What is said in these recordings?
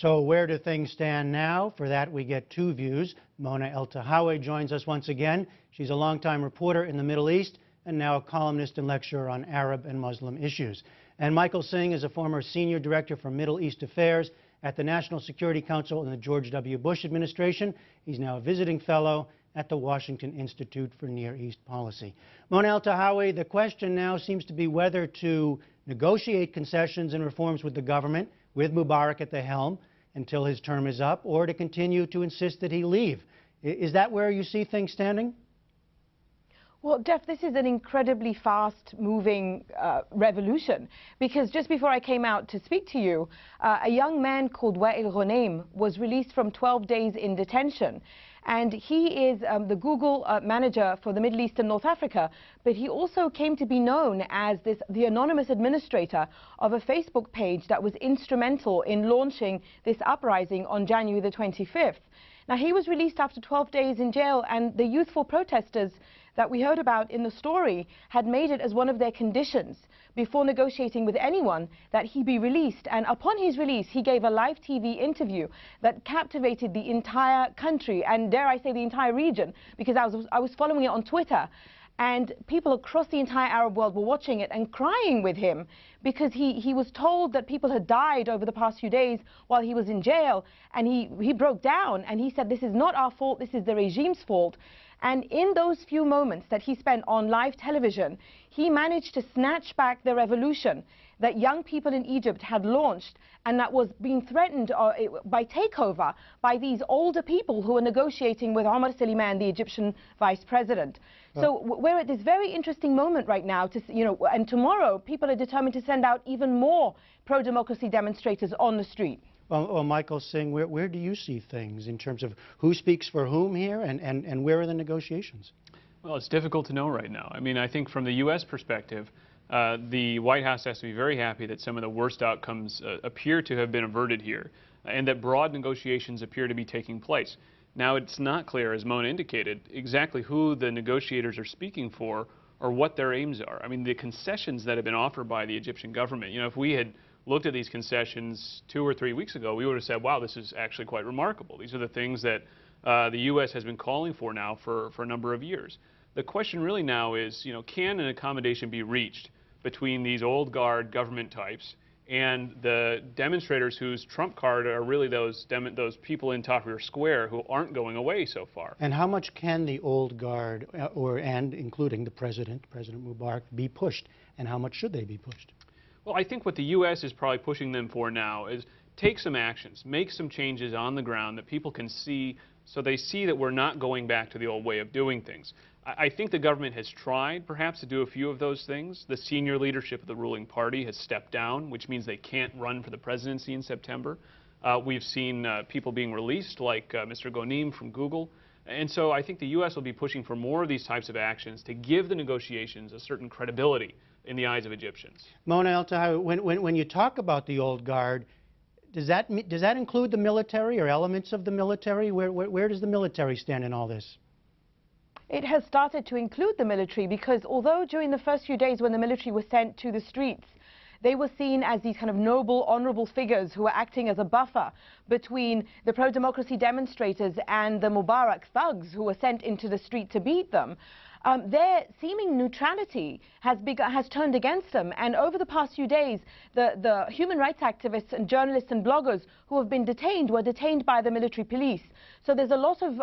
So where do things stand now? For that, we get two views. Mona Eltahawy joins us once again. She's a longtime reporter in the Middle East and now a columnist and lecturer on Arab and Muslim issues. And Michael Singh is a former senior director for Middle East Affairs at the National Security Council in the George W. Bush administration. He's now a visiting fellow at the Washington Institute for Near East Policy. Mona Eltahawy, the question now seems to be whether to negotiate concessions and reforms with the government, with Mubarak at the helm until his term is up, or to continue to insist that he leave. Is that where you see things standing? Well, Jeff, this is an incredibly fast-moving revolution, because just before I came out to speak to you, a young man called Wael Ghonaim was released from 12 days in detention. And he is the Google manager for the Middle East and North Africa, but he also came to be known as the anonymous administrator of a Facebook page that was instrumental in launching this uprising on January the 25th. Now, he was released after 12 days in jail, and the youthful protesters that we heard about in the story had made it as one of their conditions before negotiating with anyone that he be released. And upon his release, he gave a live TV interview that captivated the entire country, and dare I say the entire region, because I was following it on Twitter. And people across the entire Arab world were watching it and crying with him, because he was told that people had died over the past few days while he was in jail. And he broke down and he said, "This is not our fault, this is the regime's fault." And in those few moments that he spent on live television, he managed to snatch back the revolution that young people in Egypt had launched, and that was being threatened by takeover by these older people who were negotiating with Omar Suleiman, the Egyptian vice president. So we're at this very interesting moment right now, and tomorrow people are determined to send out even more pro-democracy demonstrators on the street. Well, Michael Singh, where do you see things in terms of who speaks for whom here, and where are the negotiations? Well, it's difficult to know right now. I mean, I think from the U.S. perspective, the White House has to be very happy that some of the worst outcomes appear to have been averted here, and that broad negotiations appear to be taking place. Now, it's not clear, as Mona indicated, exactly who the negotiators are speaking for or what their aims are. I mean, the concessions that have been offered by the Egyptian government, if we had looked at these concessions 2 or 3 weeks ago, we would have said, wow, this is actually quite remarkable. These are the things that the U.S. has been calling for now for a number of years. The question really now is, can an accommodation be reached between these old guard government types and the demonstrators whose trump card are really those people in Tahrir Square who aren't going away so far? And how much can the old guard, and including the President Mubarak, be pushed, and how much should they be pushed? Well, I think what the U.S. is probably pushing them for now is take some actions, make some changes on the ground that people can see, so they see that we're not going back to the old way of doing things. I think the government has tried, perhaps, to do a few of those things. The senior leadership of the ruling party has stepped down, which means they can't run for the presidency in September. We've seen people being released, like Mr. Ghonaim from Google. And so I think the U.S. will be pushing for more of these types of actions to give the negotiations a certain credibility in the eyes of Egyptians. Mona Eltahawy, when you talk about the old guard, does that include the military or elements of the military? Where does the military stand in all this? It has started to include the military, because although during the first few days when the military was sent to the streets, they were seen as these kind of noble, honorable figures who were acting as a buffer between the pro-democracy demonstrators and the Mubarak thugs who were sent into the street to beat them. Their seeming neutrality has turned against them, and over the past few days, the human rights activists and journalists and bloggers who have been detained were detained by the military police. So there's a lot of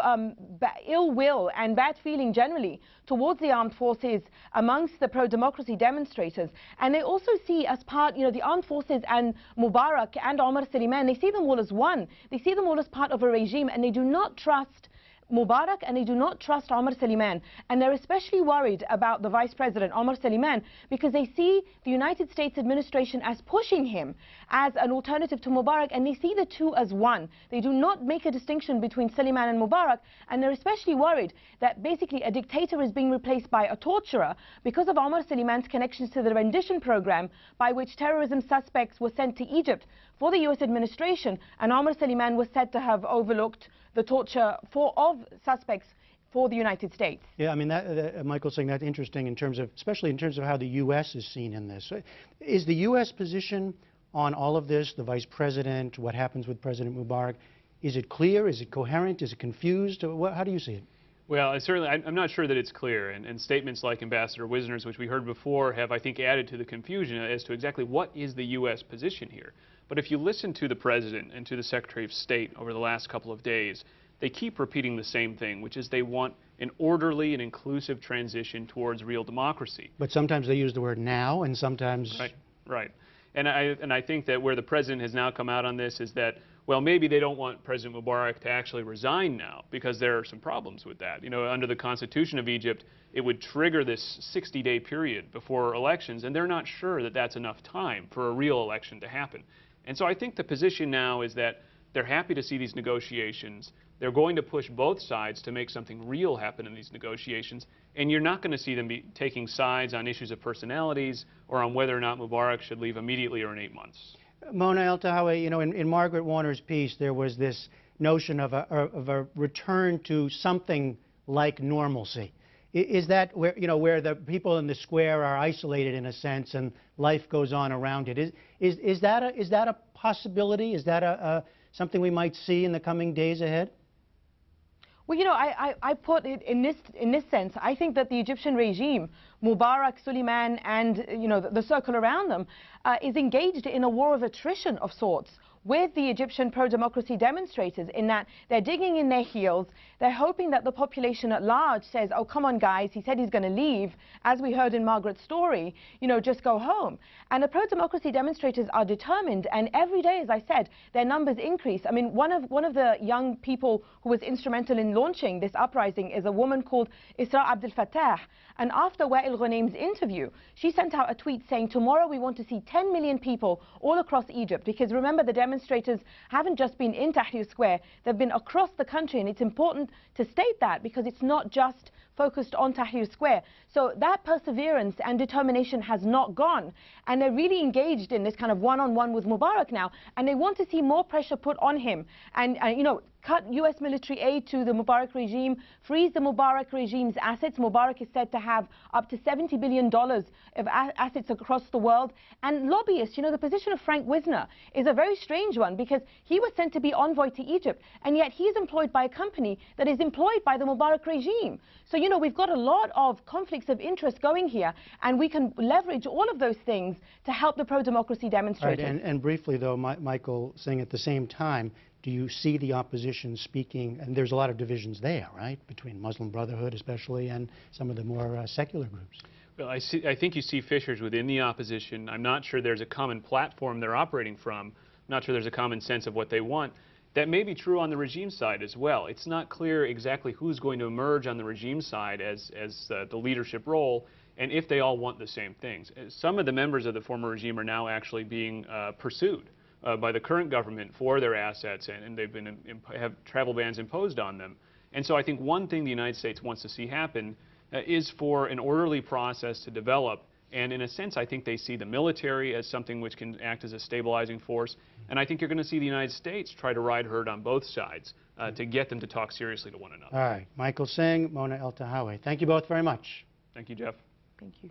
ill will and bad feeling generally towards the armed forces amongst the pro-democracy demonstrators. And they also see as part, the armed forces and Mubarak and Omar Suleiman, they see them all as one. They see them all as part of a regime, and they do not trust Mubarak, and they do not trust Omar Suleiman. And they're especially worried about the Vice President, Omar Suleiman, because they see the United States administration as pushing him as an alternative to Mubarak, and they see the two as one. They do not make a distinction between Suleiman and Mubarak, and they're especially worried that basically a dictator is being replaced by a torturer because of Omar Suleiman's connections to the rendition program by which terrorism suspects were sent to Egypt for the U.S. administration, and Omar Suleiman was said to have overlooked the torture of suspects for the United States. Yeah, I mean, Michael Singh, that's interesting in terms of, especially in terms of how the U.S. is seen in this. Is the U.S. position on all of this, the vice president, what happens with President Mubarak? Is it clear? Is it coherent? Is it confused? How do you see it? Well, I'm not sure that it's clear, and statements like Ambassador Wisner's, which we heard before, have, I think, added to the confusion as to exactly what is the U.S. position here. But if you listen to the President and to the Secretary of State over the last couple of days, they keep repeating the same thing, which is they want an orderly and inclusive transition towards real democracy. But sometimes they use the word now, and sometimes... Right. And I think that where the President has now come out on this is that, well, maybe they don't want President Mubarak to actually resign now, because there are some problems with that. You know, under the Constitution of Egypt, it would trigger this 60-day period before elections, and they're not sure that that's enough time for a real election to happen. And so I think the position now is that they're happy to see these negotiations. They're going to push both sides to make something real happen in these negotiations, and you're not going to see them be taking sides on issues of personalities or on whether or not Mubarak should leave immediately or in 8 months. Mona Eltahawy, you know, in Margaret Warner's piece, there was this notion of a return to something like normalcy. Is that where, you know, where the people in the square are isolated in a sense and life goes on around it? Is that a possibility? Is that something we might see in the coming days ahead? Well, you know, I put it in this sense. I think that the Egyptian regime, Mubarak, Suleiman, and, you know, the circle around them, is engaged in a war of attrition of sorts with the Egyptian pro-democracy demonstrators, in that they're digging in their heels. They're hoping that the population at large says, oh, come on, guys, he said he's going to leave. As we heard in Margaret's story, you know, just go home. And the pro-democracy demonstrators are determined, and every day, as I said, their numbers increase. I mean, one of the young people who was instrumental in launching this uprising is a woman called Isra Abdel Fattah. And after Wael Ghanem's interview, she sent out a tweet saying, tomorrow we want to see 10 million people all across Egypt. Because remember, the demonstrators haven't just been in Tahrir Square, they've been across the country. And it's important to state that, because it's not just focused on Tahrir Square. So that perseverance and determination has not gone. And they're really engaged in this kind of one-on-one with Mubarak now. And they want to see more pressure put on him. And you know, cut U.S. military aid to the Mubarak regime, freeze the Mubarak regime's assets. Mubarak is said to have up to $70 billion of assets across the world. And lobbyists, you know, the position of Frank Wisner is a very strange one, because he was sent to be envoy to Egypt, and yet he's employed by a company that is employed by the Mubarak regime. So, you know, we've got a lot of conflicts of interest going here, and we can leverage all of those things to help the pro-democracy demonstrators. Right, and briefly, though, Michael Singh, at the same time, do you see the opposition speaking, and there's a lot of divisions there, right, between Muslim Brotherhood especially and some of the more secular groups? Well, I think you see fissures within the opposition. I'm not sure there's a common platform they're operating from. I'm not sure there's a common sense of what they want. That may be true on the regime side as well. It's not clear exactly who's going to emerge on the regime side as the leadership role, and if they all want the same things. Some of the members of the former regime are now actually being pursued by the current government for their assets, and they've have travel bans imposed on them. And so I think one thing the United States wants to see happen is for an orderly process to develop. And in a sense, I think they see the military as something which can act as a stabilizing force. And I think you're going to see the United States try to ride herd on both sides to get them to talk seriously to one another. All right. Michael Singh, Mona Eltahawy. Thank you both very much. Thank you, Jeff. Thank you.